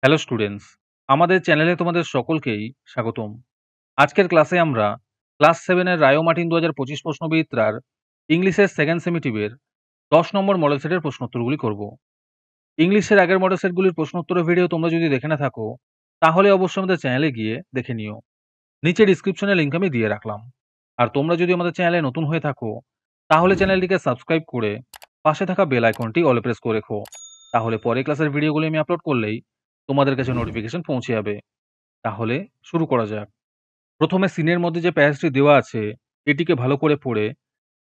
Hello students, আমাদের চ্যানেলে তোমাদের সকলকেই স্বাগতম। আজকের ক্লাসে আমরা ক্লাস 7 এর রায়ো মার্টিন ২০২৫ প্রশ্নবিচিত্রার ইংলিশের সেকেন্ড সেমিটিভের ১০ নম্বর মডেল সেটের প্রশ্নোত্তরগুলি করব। ইংলিশের আগের মডেল সেটগুলির প্রশ্নোত্তরের ভিডিও তোমরা যদি দেখে না থাকো, তাহলে অবশ্যই আমাদের চ্যানেলে গিয়ে দেখে নিও। নিচে ডিসক্রিপশনে লিঙ্ক আমি দিয়ে রাখলাম। আর তোমরা যদি আমাদের চ্যানেলে নতুন হয়ে থাকো, তাহলে চ্যানেলটিকে সাবস্ক্রাইব করে পাশে থাকা বেল আইকনটি অলে প্রেস করে রেখো। তাহলে পরে ক্লাসের ভিডিওগুলি আমি আপলোড করলেই তোমাদের কাছে নোটিফিকেশন পৌঁছে যাবে। তাহলে শুরু করা যাক। প্রথমে সিনের মধ্যে যে প্যাসেজটি দেওয়া আছে, এটিকে ভালো করে পড়ে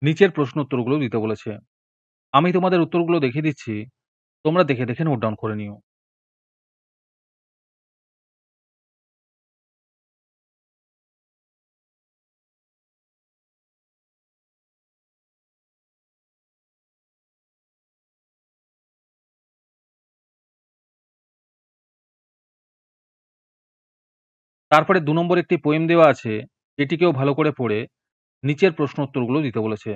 নিচের প্রশ্ন উত্তরগুলো দিতে বলেছে। আমি তোমাদের উত্তরগুলো দেখিয়ে দিচ্ছি, তোমরা দেখে দেখে নোট ডাউন করে নিও। তারপরে ২ নম্বর একটি পোয়েম দেওয়া আছে, এটিকেও ভালো করে পড়ে নিচের প্রশ্ন উত্তরগুলো দিতে বলেছে।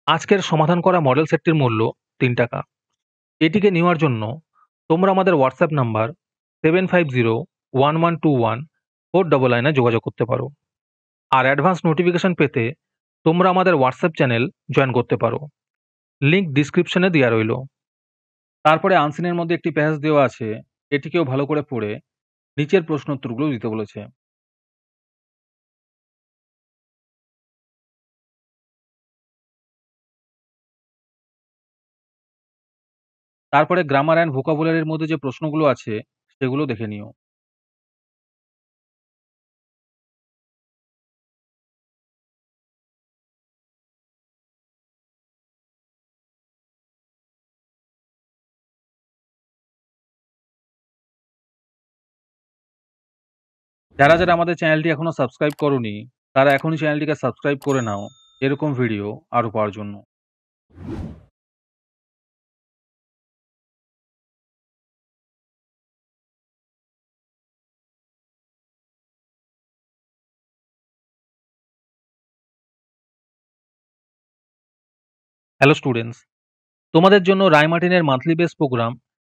আজকের সমাধান করা মডেল সেটটির মূল্য ৳৩। এটিকে নেওয়ার জন্য তোমরা আমাদের হোয়াটসঅ্যাপ নাম্বার 7501121499 এ যোগাযোগ করতে পারো। আর অ্যাডভান্স নোটিফিকেশন পেতে তোমরা আমাদের হোয়াটসঅ্যাপ চ্যানেল জয়েন করতে পারো। লিংক ডিসক্রিপশনে দেওয়া রইল। তারপরে আনসিনের মধ্যে একটি প্যাসেজ দেওয়া আছে, এটিকেও ভালো করে পড়ে নিচের প্রশ্ন উত্তরগুলো দিতে বলেছে। তারপরে গ্রামার অ্যান্ড ভোকাবুলারির মধ্যে যে প্রশ্নগুলো আছে, সেগুলো দেখে নিও। যারা যারা আমাদের চ্যানেলটি এখনো সাবস্ক্রাইব করোনি, তারা এখনই চ্যানেলটিকে সাবস্ক্রাইব করে নাও, এরকম ভিডিও আরও পাওয়ার জন্য। হ্যালো স্টুডেন্টস, তোমাদের জন্য রায়মার্টিনের মান্থলি বেস প্রোগ্রাম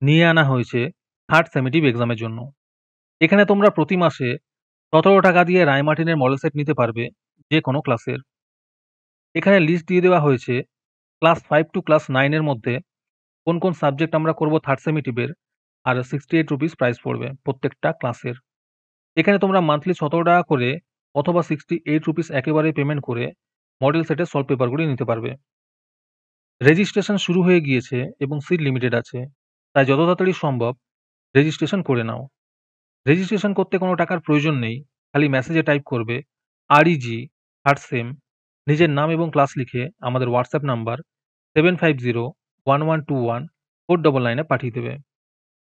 নিয়ে আনা হয়েছে থার্ড সেমেটিভ এক্সামের জন্য। এখানে তোমরা প্রতি মাসে ৳১৭ দিয়ে রায়মার্টিনের মডেল সেট নিতে পারবে যে কোনো ক্লাসের। এখানে লিস্ট দিয়ে দেওয়া হয়েছে ক্লাস 5 টু ক্লাস 9 এর মধ্যে কোন কোন সাবজেক্ট আমরা করব থার্ড সেমিটিভের, আর ₹68 প্রাইস পড়বে প্রত্যেকটা ক্লাসের। এখানে তোমরা মান্থলি ৳১৭ করে অথবা ₹68 একেবারে পেমেন্ট করে মডেল সেটের সলভ পেপারগুলি নিতে পারবে। রেজিস্ট্রেশন শুরু হয়ে গিয়েছে এবং সিট লিমিটেড আছে, তাই যত তাড়াতাড়ি সম্ভব রেজিস্ট্রেশন করে নাও। রেজিস্ট্রেশন করতে কোনো টাকার প্রয়োজন নেই, খালি মেসেজে টাইপ করবে REG থার্ড সেম, নিজের নাম এবং ক্লাস লিখে আমাদের হোয়াটসঅ্যাপ নাম্বার 7501121499 এ পাঠিয়ে দেবে।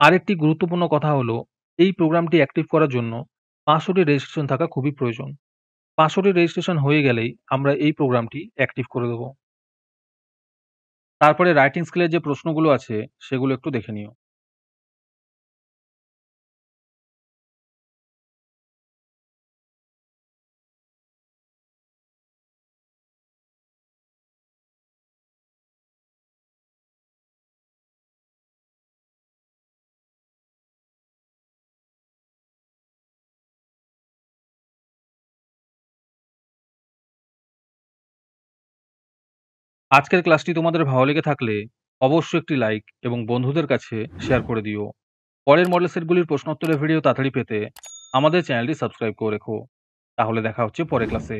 আরেকটি গুরুত্বপূর্ণ কথা হলো, এই প্রোগ্রামটি অ্যাক্টিভ করার জন্য ৫০০টি রেজিস্ট্রেশন থাকা খুবই প্রয়োজন। ৫০০টি রেজিস্ট্রেশন হয়ে গেলেই আমরা এই প্রোগ্রামটি অ্যাক্টিভ করে দেব। তারপরে রাইটিং স্কিলের যে প্রশ্নগুলো আছে, সেগুলো একটু দেখে নিও। আজকের ক্লাসটি তোমাদের ভালো লেগে থাকলে অবশ্যই একটি লাইক এবং বন্ধুদের কাছে শেয়ার করে দিও। পরের মডেল সেটগুলির প্রশ্নোত্তরের ভিডিও তাড়াতাড়ি পেতে আমাদের চ্যানেলটি সাবস্ক্রাইব করে রেখো। তাহলে দেখা হচ্ছে পরের ক্লাসে।